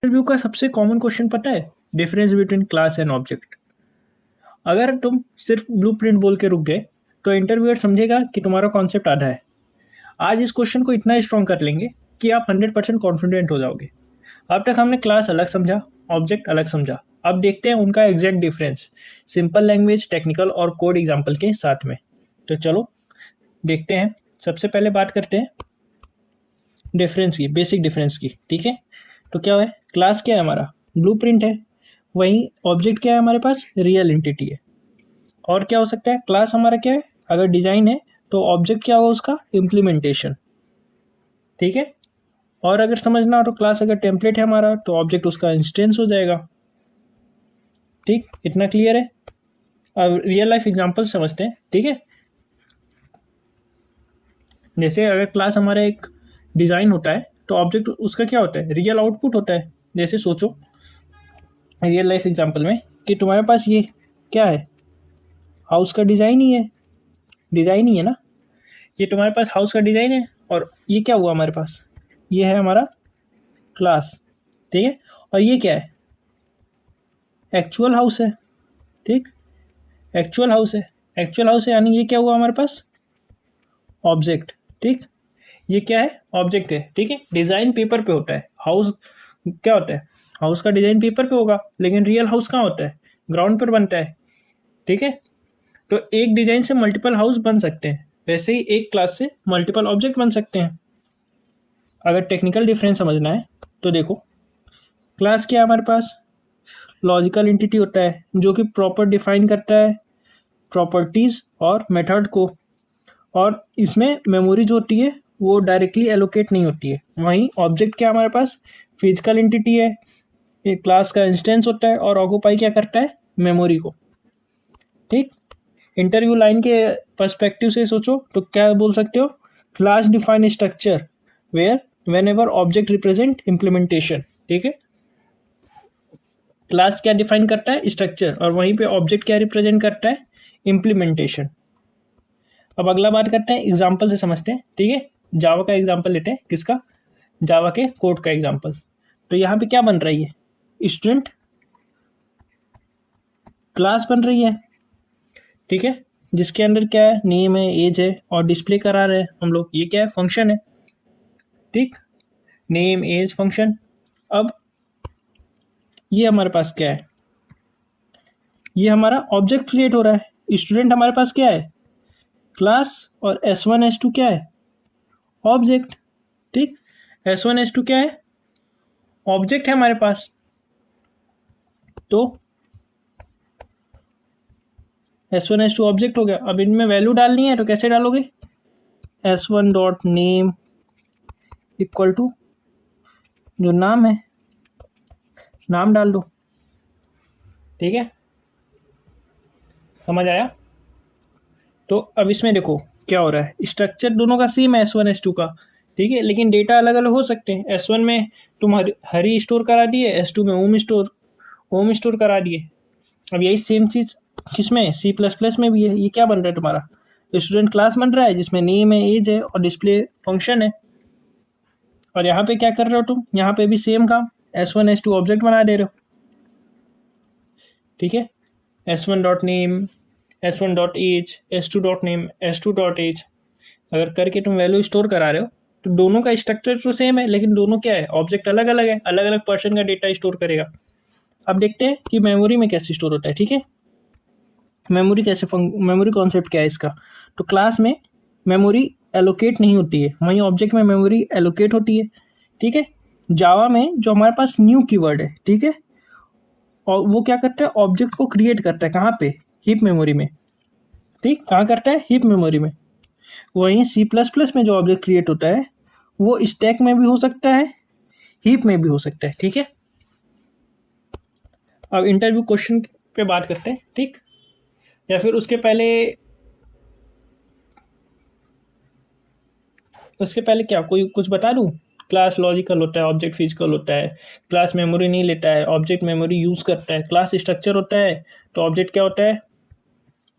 Interview का सबसे common question पता है? Difference between class and object. अगर तुम सिर्फ ब्लूप्रिंट बोल के रुक गए तो इंटरव्यूअर समझेगा कि तुम्हारा कॉन्सेप्ट आधा है। आज इस क्वेश्चन को इतना स्ट्रॉन्ग कर लेंगे कि आप 100% कॉन्फिडेंट हो जाओगे। अब तक हमने क्लास अलग समझा, ऑब्जेक्ट अलग समझा। अब देखते हैं उनका exact difference, simple language, technical और कोड एग्जाम्पल के साथ में। तो चलो देखते हैं। सबसे पहले बात करते हैं डिफरेंस की, बेसिक डिफरेंस की। ठीक है, तो क्या है? क्लास क्या है हमारा? ब्लूप्रिंट है। वहीं ऑब्जेक्ट क्या है हमारे पास? रियल एंटिटी है। और क्या हो सकता है? क्लास हमारा क्या है? अगर डिजाइन है तो ऑब्जेक्ट क्या होगा उसका? इम्प्लीमेंटेशन। ठीक है, और अगर समझना हो तो क्लास अगर टेम्पलेट है हमारा तो ऑब्जेक्ट उसका इंस्टेंस हो जाएगा। ठीक, इतना क्लियर है? अब रियल लाइफ एग्जांपल समझते हैं। ठीक है, जैसे अगर क्लास हमारा एक डिजाइन होता है तो ऑब्जेक्ट उसका क्या होता है? रियल आउटपुट होता है। जैसे सोचो रियल लाइफ एग्जांपल में कि तुम्हारे पास ये क्या है? हाउस का डिजाइन ही है। डिजाइन ही है ना, ये तुम्हारे पास हाउस का डिजाइन है। और ये क्या हुआ हमारे पास? ये है हमारा क्लास। ठीक है, और ये क्या है? एक्चुअल हाउस है। ठीक, एक्चुअल हाउस है। एक्चुअल हाउस है यानी ये क्या हुआ हमारे पास? ऑब्जेक्ट। ठीक, ये क्या है? ऑब्जेक्ट है। ठीक है, डिजाइन पेपर पे होता है, हाउस क्या होता है? हाउस का डिजाइन पेपर पे होगा, लेकिन रियल हाउस कहाँ होता है? ग्राउंड पर बनता है। ठीक है, तो एक डिजाइन से मल्टीपल हाउस बन सकते हैं, वैसे ही एक क्लास से मल्टीपल ऑब्जेक्ट बन सकते हैं। अगर टेक्निकल डिफरेंस समझना है तो देखो, क्लास क्या है हमारे पास? लॉजिकल एंटिटी होता है जो कि प्रॉपर डिफाइन करता है प्रॉपर्टीज और मेथड को, और इसमें मेमोरी जो होती है वो डायरेक्टली एलोकेट नहीं होती है। वहीं ऑब्जेक्ट क्या हमारे पास? फिजिकल एंटिटी है, एक क्लास का इंस्टेंस होता है और ऑक्यूपाई क्या करता है? मेमोरी को। ठीक, इंटरव्यू लाइन के पर्सपेक्टिव से सोचो तो क्या बोल सकते हो? Class define structure where whenever object represent implementation. ठीक है, क्लास क्या डिफाइन करता है? स्ट्रक्चर, और वहीं पे ऑब्जेक्ट क्या रिप्रेजेंट करता है? इम्प्लीमेंटेशन। अब अगला बात करते हैं, एग्जाम्पल से समझते हैं। ठीक है, जावा का एग्जाम्पल लेते हैं। किसका? जावा के कोड का एग्जाम्पल। तो यहाँ पे क्या बन रही है? स्टूडेंट क्लास बन रही है। ठीक है, जिसके अंदर क्या है? नेम है, एज है, और डिस्प्ले करा रहे हैं हम लोग। ये क्या है? फंक्शन है। ठीक, नेम एज फंक्शन। अब ये हमारे पास क्या है? ये हमारा ऑब्जेक्ट क्रिएट हो रहा है। स्टूडेंट हमारे पास क्या है? क्लास, और S1 S2 क्या है? ऑब्जेक्ट। ठीक, S1 S2 क्या है? ऑब्जेक्ट है हमारे पास। तो S1 S2 ऑब्जेक्ट हो गया। अब इनमें वैल्यू डालनी है तो कैसे डालोगे? S1 dot name equal to जो नाम है, नाम डाल दो। ठीक है, समझ आया? तो अब इसमें देखो क्या हो रहा है, स्ट्रक्चर दोनों का सेम है S1 S2 का। ठीक है, लेकिन डेटा अलग अलग हो सकते हैं। S1 में तुम हरी स्टोर करा दिए, S2 में होम स्टोर करा दिए। अब यही सेम चीज़ किसमें? C++ में भी है। ये क्या बन रहा है तुम्हारा? स्टूडेंट क्लास बन रहा है जिसमें नेम है, एज है और डिस्प्ले फंक्शन है। और यहाँ पे क्या कर रहे हो तुम? यहाँ पे भी सेम काम, S1 S2 ऑब्जेक्ट बना दे रहे हो। ठीक है, S1 dot name, S1 dot age, S2 dot name, S2 dot age. अगर करके तुम वैल्यू स्टोर करा रहे हो तो दोनों का स्ट्रक्चर तो सेम है, लेकिन दोनों क्या है? ऑब्जेक्ट अलग अलग है, अलग अलग पर्सन का डेटा स्टोर करेगा। अब देखते हैं कि मेमोरी में कैसे स्टोर होता है। ठीक है, मेमोरी कॉन्सेप्ट क्या है इसका? तो क्लास में मेमोरी एलोकेट नहीं होती है, वहीं ऑब्जेक्ट में मेमोरी एलोकेट होती है। ठीक है, जावा में जो हमारे पास न्यू कीवर्ड है, ठीक है, और वो क्या करता है? ऑब्जेक्ट को क्रिएट करता है। कहाँ पे? हीप मेमोरी में। ठीक, कहाँ करता है? हीप मेमोरी में। वहीं C++ में जो ऑब्जेक्ट क्रिएट होता है वो स्टैक में भी हो सकता है, हीप में भी हो सकता है। ठीक है, अब इंटरव्यू क्वेश्चन पे बात करते हैं। ठीक, या फिर उसके पहले क्या कोई कुछ बता दूं? क्लास लॉजिकल होता है, ऑब्जेक्ट फिजिकल होता है। क्लास मेमोरी नहीं लेता है, ऑब्जेक्ट मेमोरी यूज़ करता है। क्लास स्ट्रक्चर होता है तो ऑब्जेक्ट क्या होता है?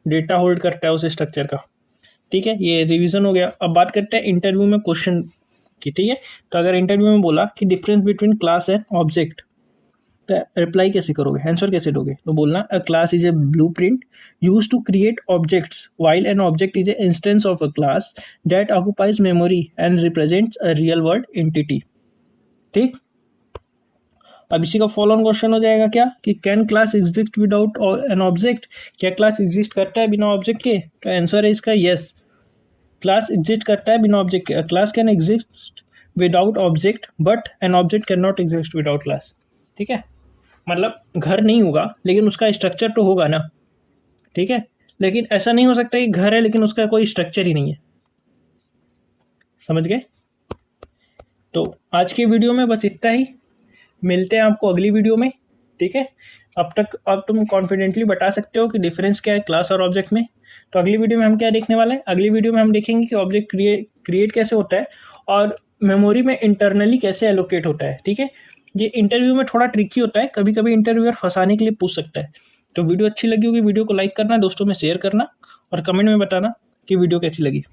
डेटा होल्ड करता है उस स्ट्रक्चर का। ठीक है, ये रिवीजन हो गया। अब बात करते हैं इंटरव्यू में क्वेश्चन की। ठीक है, तो अगर इंटरव्यू में बोला कि difference between class and object, तो रिप्लाई कैसे करोगे, आंसर कैसे दोगे? तो बोलना a class is a blueprint used to create objects while an object is an instance of a class that occupies memory and represents a real world entity. ठीक, अब इसी का फॉलो ऑन क्वेश्चन हो जाएगा क्या कि can class exist without an object, क्या class exist करता है बिना ऑब्जेक्ट के? तो आंसर है इसका यस, क्लास एग्जिस्ट करता है बिना ऑब्जेक्ट के। Class can exist without object but an object can not exist without class. ठीक है, मतलब घर नहीं होगा लेकिन उसका स्ट्रक्चर तो होगा ना। ठीक है, लेकिन ऐसा नहीं हो सकता कि घर है लेकिन उसका कोई स्ट्रक्चर ही नहीं है। समझ गए? तो आज के वीडियो में बस इतना ही, मिलते हैं आपको अगली वीडियो में। ठीक है, अब तक अब तुम कॉन्फिडेंटली बता सकते हो कि डिफरेंस क्या है क्लास और ऑब्जेक्ट में। तो अगली वीडियो में हम क्या देखने वाले हैं? अगली वीडियो में हम देखेंगे कि ऑब्जेक्ट क्रिएट कैसे होता है और मेमोरी में इंटरनली कैसे एलोकेट होता है। ठीक है, ये इंटरव्यू में थोड़ा ट्रिकी होता है, कभी कभी इंटरव्यूअर फंसाने के लिए पूछ सकता है। तो वीडियो अच्छी लगी होगी, वीडियो को लाइक करना, दोस्तों में शेयर करना और कमेंट में बताना कि वीडियो कैसी लगी।